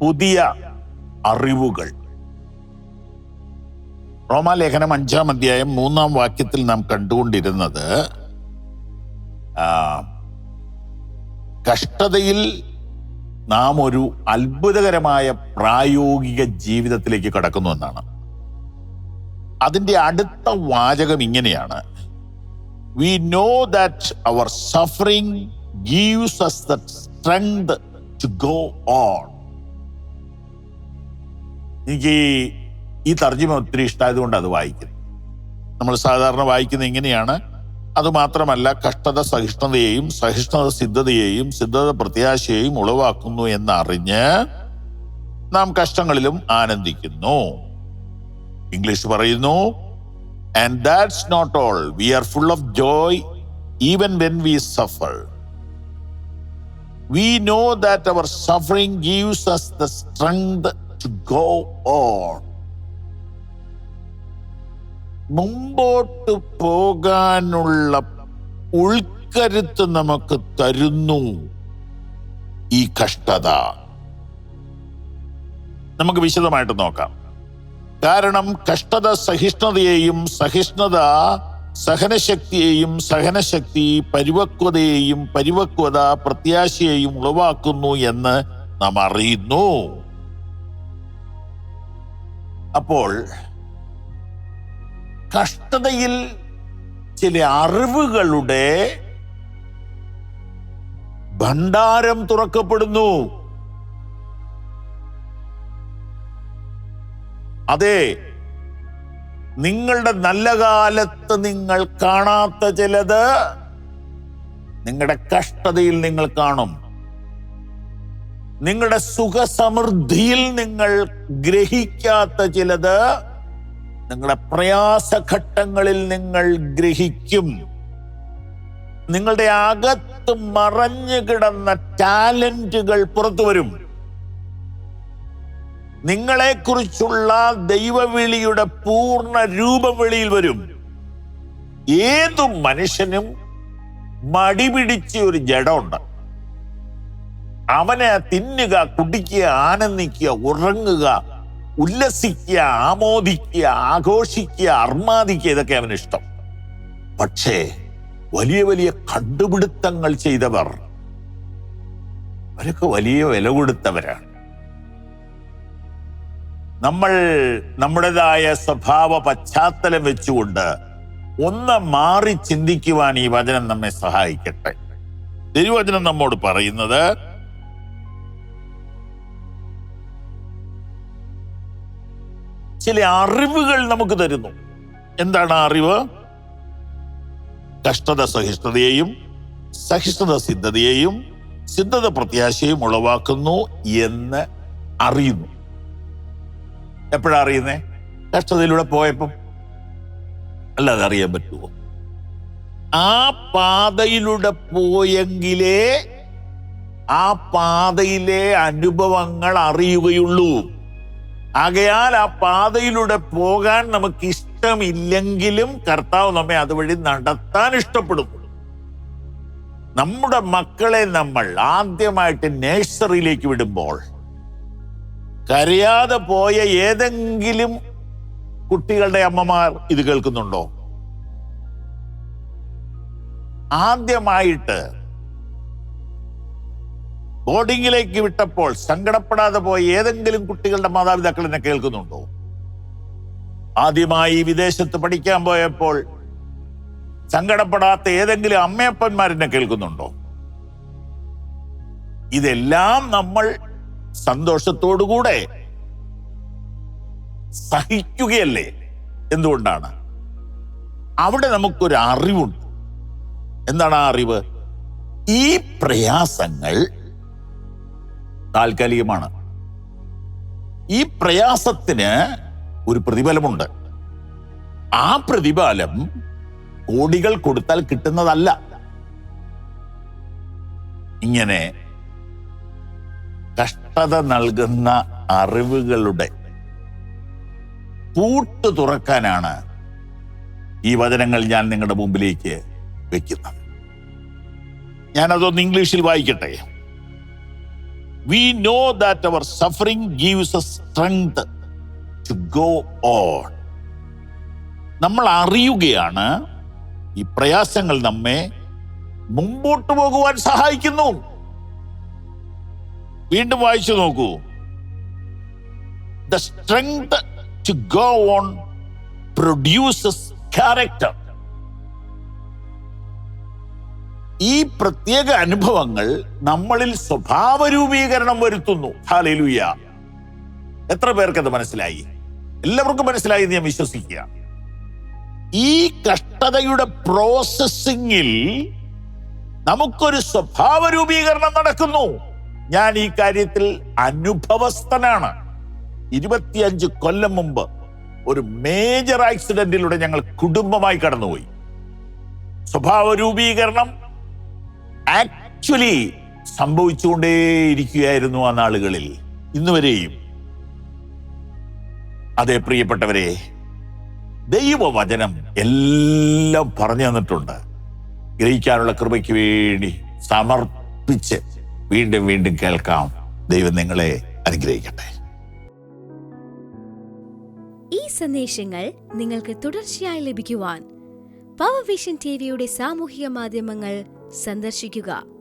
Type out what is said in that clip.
പുതിയ അറിവുകൾ. റോമാലേഖനം 5-ാം അധ്യായം 3-ാം വാക്യത്തിൽ നാം കണ്ടുകൊണ്ടിരുന്നത് കഷ്ടതയിൽ നാം ഒരു അത്ഭുതകരമായ പ്രായോഗിക ജീവിതത്തിലേക്ക് കടക്കുന്നു എന്നാണ്. അതിൻ്റെ അടുത്ത വാചകം ഇങ്ങനെയാണ്: We know that our suffering gives us the strength to go on. എനിക്ക് ഈ തർജ്ജിമ ഒത്തിരി ഇഷ്ടമായതുകൊണ്ട് അത് വായിക്കുന്നു. നമ്മൾ സാധാരണ വായിക്കുന്നത് ഇങ്ങനെയാണ്: അതുമാത്രമല്ല, കഷ്ടത സഹിഷ്ണുതയെയും സഹിഷ്ണുത സിദ്ധതയെയും സിദ്ധത പ്രത്യാശയെയും ഉളവാക്കുന്നു എന്നറിഞ്ഞ് നാം കഷ്ടങ്ങളിലും ആനന്ദിക്കുന്നു. ഇംഗ്ലീഷ് പറയുന്നു, and that's not all. We are full of joy even when we suffer. We know that our suffering gives us the strength to go on. മുമ്പോട്ട് പോകാനുള്ള ഉൾക്കരുത്ത് നമുക്ക് തരുന്നു ഈ കഷ്ടത. നമുക്ക് വിശദമായിട്ട് നോക്കാം. കാരണം കഷ്ടത സഹിഷ്ണുതയെയും സഹിഷ്ണുത സഹനശക്തിയെയും സഹനശക്തി പരിപക്വതയെയും പരിപക്വത പ്രത്യാശയെയും ഉളവാക്കുന്നു എന്ന് നാം അറിയുന്നു. അപ്പോൾ കഷ്ടതയിൽ ചില അറിവുകളുടെ ഭണ്ഡാരം തുറക്കപ്പെടുന്നു. അതെ, നിങ്ങളുടെ നല്ല കാലത്ത് നിങ്ങൾ കാണാത്ത ചിലത് നിങ്ങളുടെ കഷ്ടതയിൽ നിങ്ങൾ കാണും. നിങ്ങളുടെ സുഖസമൃദ്ധിയിൽ നിങ്ങൾ ഗ്രഹിക്കാത്ത ചിലത് നിങ്ങളുടെ പ്രയാസഘട്ടങ്ങളിൽ നിങ്ങൾ ഗ്രഹിക്കും. നിങ്ങളുടെ അകത്ത് മറഞ്ഞു കിടന്ന ടാലന്റുകൾ പുറത്തു വരും. നിങ്ങളെക്കുറിച്ചുള്ള ദൈവവിളിയുടെ പൂർണ്ണ രൂപം വെളിയിൽ വരും. ഏതു മനുഷ്യനും മടിപിടിച്ച ഒരു ജഡമുണ്ട്. അവനെ തിന്നുക, കുടിക്കുക, ആനന്ദിക്കുക, ഉറങ്ങുക, ഉല്ലസിക്കുക, ആമോദിക്കുക, ആഘോഷിക്കുക, അർമാദിക്കുക, ഇതൊക്കെ അവന് ഇഷ്ടം. പക്ഷേ വലിയ വലിയ കണ്ടുപിടുത്തങ്ങൾ ചെയ്തവർ, അവരൊക്കെ വലിയ വില കൊടുത്തവരാണ്. നമ്മൾ നമ്മുടേതായ സ്വഭാവ പശ്ചാത്തലം വെച്ചുകൊണ്ട് ഒന്ന് മാറി ചിന്തിക്കുവാൻ ഈ വചനം നമ്മെ സഹായിക്കട്ടെ. തിരുവചനം നമ്മോട് പറയുന്നത്, ചില അറിവുകൾ നമുക്ക് തരുന്നു. എന്താണ് ആ അറിവ്? കഷ്ടത സഹിഷ്ണുതയെയും സഹിഷ്ണുത സിദ്ധതയെയും സിദ്ധത പ്രത്യാശയും ഉളവാക്കുന്നു എന്ന് അറിയുന്നു. എപ്പോഴാ അറിയുന്നേ? കഷ്ടതയിലൂടെ പോയപ്പം. അല്ലാതെ അറിയാൻ പറ്റുമോ? ആ പാതയിലൂടെ പോയെങ്കിലേ ആ പാതയിലെ അനുഭവങ്ങൾ അറിയുകയുള്ളൂ. ആകയാൽ ആ പാതയിലൂടെ പോകാൻ നമുക്ക് ഇഷ്ടമില്ലെങ്കിലും കർത്താവ് നമ്മെ അതുവഴി നടത്താൻ ഇഷ്ടപ്പെടുന്നു. നമ്മുടെ മക്കളെ നമ്മൾ ആദ്യമായിട്ട് നഴ്സറിയിലേക്ക് വിടുമ്പോൾ കരയാതെ പോയ ഏതെങ്കിലും കുട്ടികളുടെ അമ്മമാർ ഇത് കേൾക്കുന്നുണ്ടോ? ആദ്യമായിട്ട് ബോർഡിങ്ങിലേക്ക് വിട്ടപ്പോൾ സങ്കടപ്പെടാതെ പോയ ഏതെങ്കിലും കുട്ടികളുടെ മാതാപിതാക്കൾ എന്നെ കേൾക്കുന്നുണ്ടോ? ആദ്യമായി വിദേശത്ത് പഠിക്കാൻ പോയപ്പോൾ സങ്കടപ്പെടാത്ത ഏതെങ്കിലും അമ്മയപ്പന്മാരെന്നെ കേൾക്കുന്നുണ്ടോ? ഇതെല്ലാം നമ്മൾ സന്തോഷത്തോടുകൂടെ സഹിക്കുകയല്ലേ? എന്തുകൊണ്ടാണ്? അവിടെ നമുക്കൊരു അറിവുണ്ട്. എന്താണ് ആ അറിവ്? ഈ പ്രയാസങ്ങൾ താൽക്കാലികമാണ്. ഈ പ്രയാസത്തിന് ഒരു പ്രതിഫലമുണ്ട്. ആ പ്രതിഫലം കോടികൾ കൊടുത്താൽ കിട്ടുന്നതല്ല. ഇങ്ങനെ കഷ്ടത നൽകുന്ന അറിവുകളുടെ പൂട്ട് തുറക്കാനാണ് ഈ വചനങ്ങൾ ഞാൻ നിങ്ങളുടെ മുമ്പിലേക്ക് വെക്കുന്നത്. ഞാനതൊന്ന് ഇംഗ്ലീഷിൽ വായിക്കട്ടെ. We know that our suffering gives us strength to go on. നമ്മൾ അറിയുകയാണ് ഈ പ്രയാസങ്ങൾ നമ്മെ മുമ്പോട്ട് പോകുവാൻ സഹായിക്കുന്നു. വീണ്ടും വായിച്ചു നോക്കൂ. The strength to go on produces character. ഈ പ്രത്യേക അനുഭവങ്ങൾ നമ്മളിൽ സ്വഭാവ രൂപീകരണം വരുത്തുന്നു. ഹല്ലേലൂയ. എത്ര പേർക്കത് മനസ്സിലായി? എല്ലാവർക്കും മനസ്സിലായി എന്ന് ഞാൻ വിശ്വസിക്കുക. ഈ കഷ്ടതയുടെ പ്രോസസ്സിങ്ങിൽ നമുക്കൊരു സ്വഭാവ രൂപീകരണം നടക്കുന്നു. ഞാൻ ഈ കാര്യത്തിൽ അനുഭവസ്ഥനാണ്. 25 കൊല്ലം മുമ്പ് ഒരു മേജർ ആക്സിഡന്റിലൂടെ ഞങ്ങൾ കുടുംബമായി കടന്നുപോയി. സ്വഭാവ രൂപീകരണം ആക്ച്വലി സംഭവിച്ചുകൊണ്ടേയിരിക്കുകയായിരുന്നു ആ നാളുകളിൽ, ഇന്നുവരെയും. അതേ പ്രിയപ്പെട്ടവരെ, ദൈവവചനം എല്ലാം പറഞ്ഞു തന്നിട്ടുണ്ട്. ഗ്രഹിക്കാനുള്ള കൃപയ്ക്ക് വേണ്ടി സമർപ്പിച്ച് വീണ്ടും വീണ്ടും കേൾക്കാം. ദൈവം നിങ്ങളെ അനുഗ്രഹിക്കട്ടെ. ഈ സന്ദേശങ്ങൾ നിങ്ങൾക്ക് തുടർച്ചയായി ലഭിക്കുവാൻ പവർ വിഷൻ ടിവിയുടെ സാമൂഹിക മാധ്യമങ്ങൾ സന്ദർശിക്കുക.